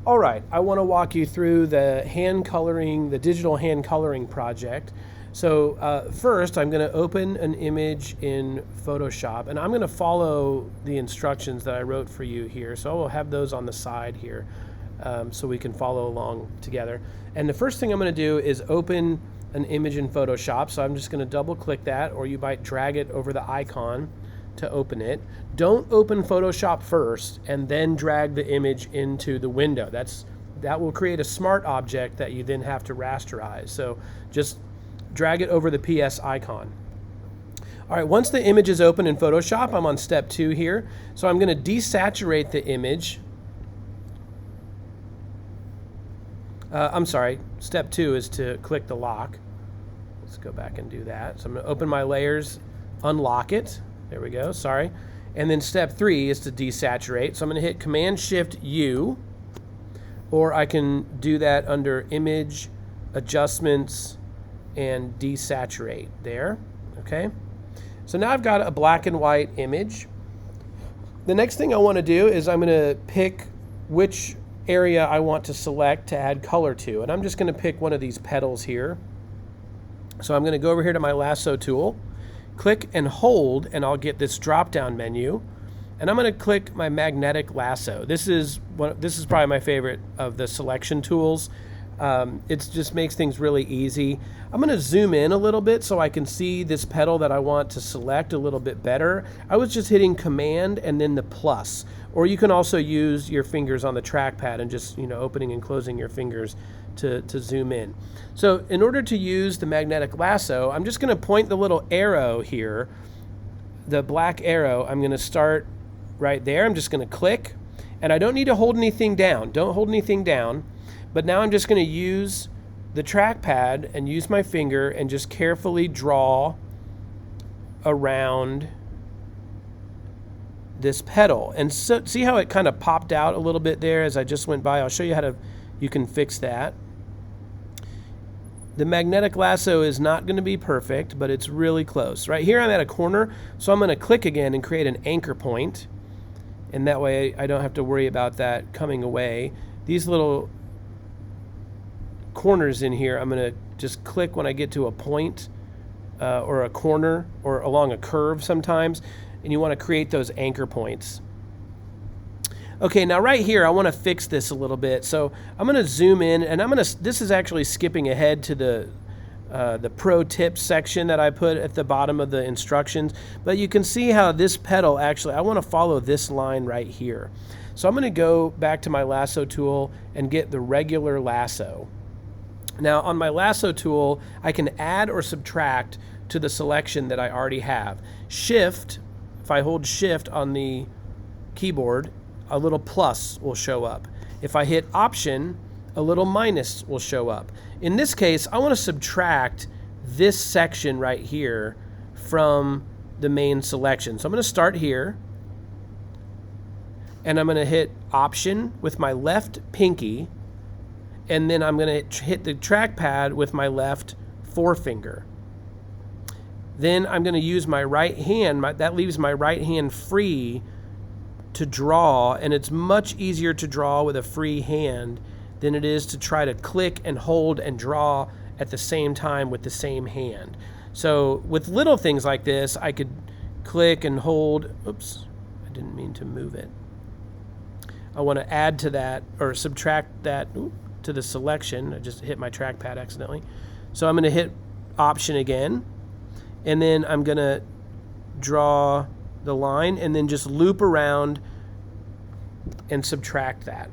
All right, I want to walk you through the digital hand coloring project. So first I'm going to open an image in Photoshop, and I'm going to follow the instructions that I wrote for you here. So I will have those on the side here so we can follow along together. And the first thing I'm going to do is open an image in Photoshop. So I'm just going to double click that, or you might drag it over the icon to open it. Don't open Photoshop first and then drag the image into the window. That will create a smart object that you then have to rasterize. So just drag it over the PS icon. All right, once the image is open in Photoshop, I'm on step 2 here. So I'm going to desaturate the image. I'm sorry, step 2 is to click the lock. Let's go back and do that. So I'm going to open my layers, unlock it. There we go, sorry. And then step 3 is to desaturate. So I'm going to hit Command-Shift-U, or I can do that under Image, Adjustments, and Desaturate there, okay? So now I've got a black and white image. The next thing I want to do is I'm going to pick which area I want to select to add color to. And I'm just going to pick one of these petals here. So I'm going to go over here to my lasso tool, click and hold, and I'll get this drop-down menu. And I'm going to click my Magnetic Lasso. This is probably my favorite of the selection tools. It just makes things really easy. I'm going to zoom in a little bit so I can see this petal that I want to select a little bit better. I was just hitting Command and then the plus. Or you can also use your fingers on the trackpad and just opening and closing your fingers to zoom in. So in order to use the Magnetic Lasso, I'm just going to point the little arrow here, the black arrow. I'm going to start right there. I'm just going to click, and I don't need to hold anything down. Don't hold anything down. But now I'm just going to use the trackpad and use my finger and just carefully draw around this petal. And so, see how it kind of popped out a little bit there as I just went by? I'll show you how you can fix that. The Magnetic Lasso is not going to be perfect, but it's really close. Right here I'm at a corner, so I'm going to click again and create an anchor point. And that way I don't have to worry about that coming away. These little corners in here, I'm going to just click when I get to a point or a corner or along a curve sometimes, and you want to create those anchor points. Okay, now right here I want to fix this a little bit, so I'm going to zoom in, and this is actually skipping ahead to the pro tips section that I put at the bottom of the instructions, but you can see how this petal actually, I want to follow this line right here. So I'm going to go back to my lasso tool and get the regular lasso. Now on my lasso tool, I can add or subtract to the selection that I already have. Shift, if I hold Shift on the keyboard, a little plus will show up. If I hit Option, a little minus will show up. In this case, I want to subtract this section right here from the main selection. So I'm going to start here, and I'm going to hit Option with my left pinky, and then I'm going to hit the trackpad with my left forefinger. Then I'm going to use my right hand. That leaves my right hand free to draw, and it's much easier to draw with a free hand than it is to try to click and hold and draw at the same time with the same hand. So with little things like this, I could click and hold. Oops, I didn't mean to move it. I want to add to that or subtract that to the selection. I just hit my trackpad accidentally. So I'm going to hit Option again, and then I'm going to draw the line and then just loop around and subtract that.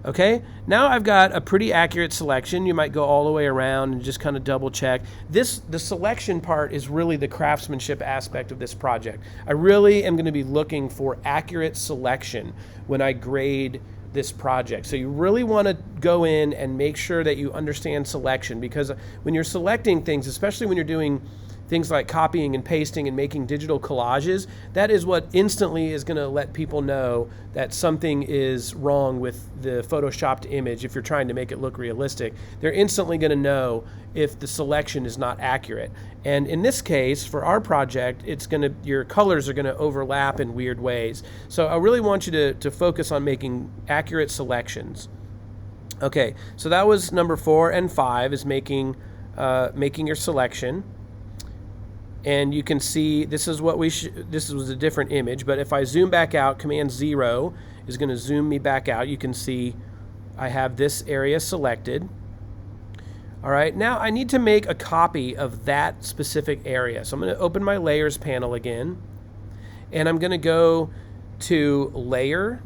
Okay, now I've got a pretty accurate selection. You might go all the way around and just kind of double check. The selection part is really the craftsmanship aspect of this project. I really am going to be looking for accurate selection when I grade this project. So you really want to go in and make sure that you understand selection, because when you're selecting things, especially when you're doing things like copying and pasting and making digital collages, that is what instantly is going to let people know that something is wrong with the photoshopped image. If you're trying to make it look realistic, they're instantly going to know if the selection is not accurate. And in this case, for our project, your colors are going to overlap in weird ways. So I really want you to focus on making accurate selections. Okay, so that was number 4 and 5 is making your selection. And you can see this is what this was a different image, but if I zoom back out, Command 0 is going to zoom me back out. You can see I have this area selected. All right, now I need to make a copy of that specific area. So I'm going to open my Layers panel again, and I'm going to go to Layer,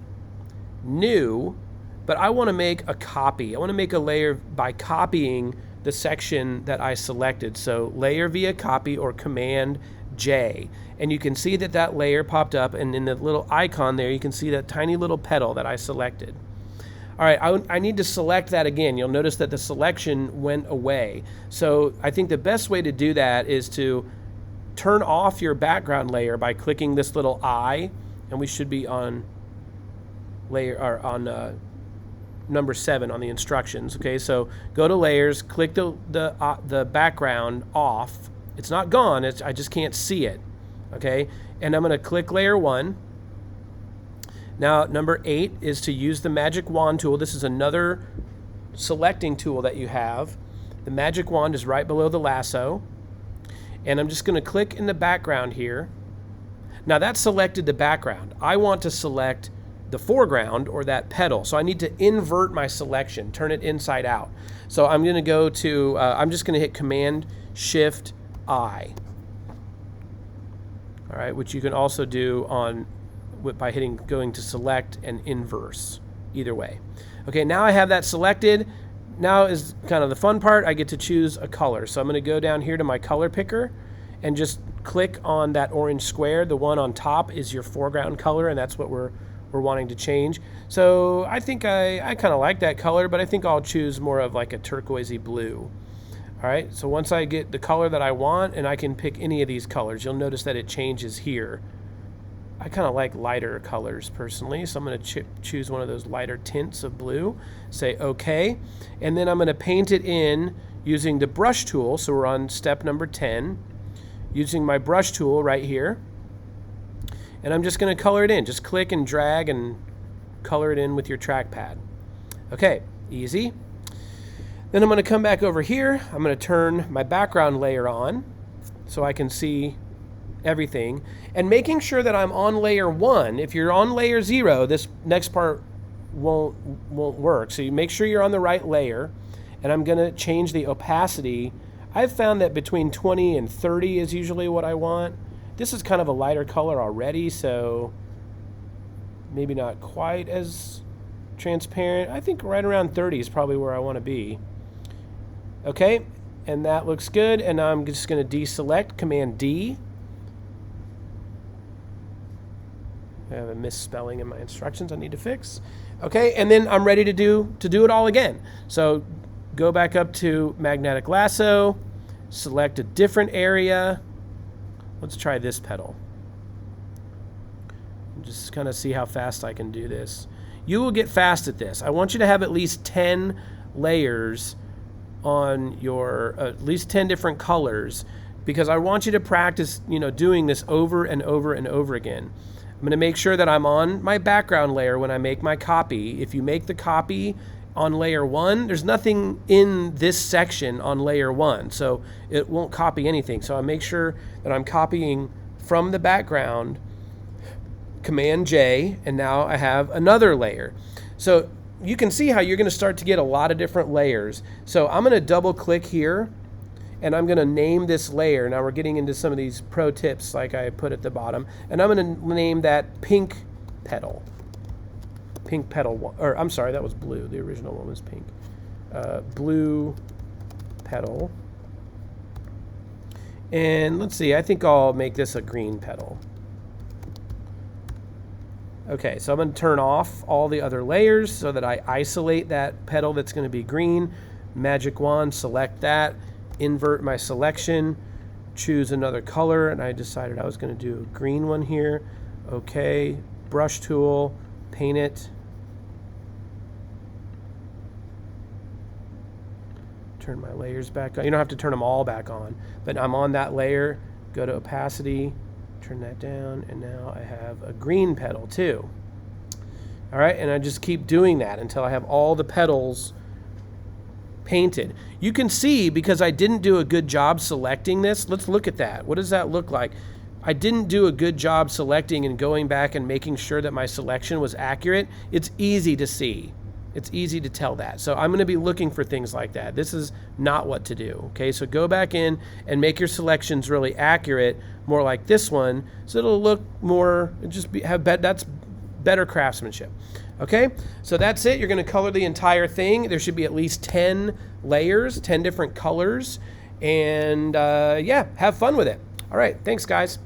New, but I want to make a copy. I want to make a layer by copying the section that I selected. So layer via copy or Command J. And you can see that that layer popped up, and in the little icon there you can see that tiny little petal that I selected. All right, I need to select that again. You'll notice that the selection went away. So I think the best way to do that is to turn off your background layer by clicking this little I, and we should be on layer or on number 7 on the instructions. Okay, so go to Layers, click the background off. It's not gone, I just can't see it. Okay, and I'm going to click Layer 1. Now number 8 is to use the Magic Wand tool. This is another selecting tool that you have. The Magic Wand is right below the lasso, and I'm just going to click in the background here. Now that selected the background. I want to select the foreground or that petal. So I need to invert my selection, turn it inside out. So I'm going to go to, I'm just going to hit Command Shift I. All right, which you can also do by going to select and inverse, either way. Okay, now I have that selected. Now is kind of the fun part. I get to choose a color. So I'm going to go down here to my color picker and just click on that orange square. The one on top is your foreground color, and that's what we're wanting to change. So I think I kind of like that color, but I think I'll choose more of like a turquoisey blue. All right, so once I get the color that I want, and I can pick any of these colors, you'll notice that it changes here. I kind of like lighter colors personally, so I'm going to choose one of those lighter tints of blue, say OK, and then I'm going to paint it in using the brush tool. So we're on step number 10, using my brush tool right here. And I'm just going to color it in. Just click and drag and color it in with your trackpad. Okay, easy. Then I'm going to come back over here. I'm going to turn my background layer on so I can see everything. And making sure that I'm on layer 1. If you're on layer 0, this next part won't work. So you make sure you're on the right layer. And I'm going to change the opacity. I've found that between 20 and 30 is usually what I want. This is kind of a lighter color already, so maybe not quite as transparent. I think right around 30 is probably where I want to be. Okay, and that looks good, and now I'm just going to deselect, Command D. I have a misspelling in my instructions I need to fix. Okay, and then I'm ready to do it all again. So go back up to Magnetic Lasso, select a different area. Let's try this petal. Just kind of see how fast I can do this. You will get fast at this. I want you to have at least 10 layers on your, at least 10 different colors, because I want you to practice, doing this over and over and over again. I'm going to make sure that I'm on my background layer when I make my copy. If you make the copy on layer 1, there's nothing in this section on layer 1, so it won't copy anything. So I make sure that I'm copying from the background, Command J, and now I have another layer. So you can see how you're going to start to get a lot of different layers. So I'm going to double click here, and I'm going to name this layer. Now we're getting into some of these pro tips like I put at the bottom, and I'm going to name that pink petal. Pink petal, or I'm sorry, that was blue. The original one was pink. Blue petal. And let's see, I think I'll make this a green petal. Okay, so I'm going to turn off all the other layers so that I isolate that petal that's going to be green. Magic Wand, select that, invert my selection, choose another color, and I decided I was going to do a green one here. Okay, brush tool, paint it. Turn my layers back on. You don't have to turn them all back on, but I'm on that layer. Go to opacity, turn that down, and now I have a green petal too. All right, and I just keep doing that until I have all the petals painted. You can see because I didn't do a good job selecting this. Let's look at that. What does that look like? I didn't do a good job selecting and going back and making sure that my selection was accurate. It's easy to see. It's easy to tell that. So I'm going to be looking for things like that. This is not what to do. Okay, so go back in and make your selections really accurate, more like this one, so it'll look more, that's better craftsmanship. Okay, so that's it. You're going to color the entire thing. There should be at least 10 layers, 10 different colors, and yeah, have fun with it. All right, thanks guys.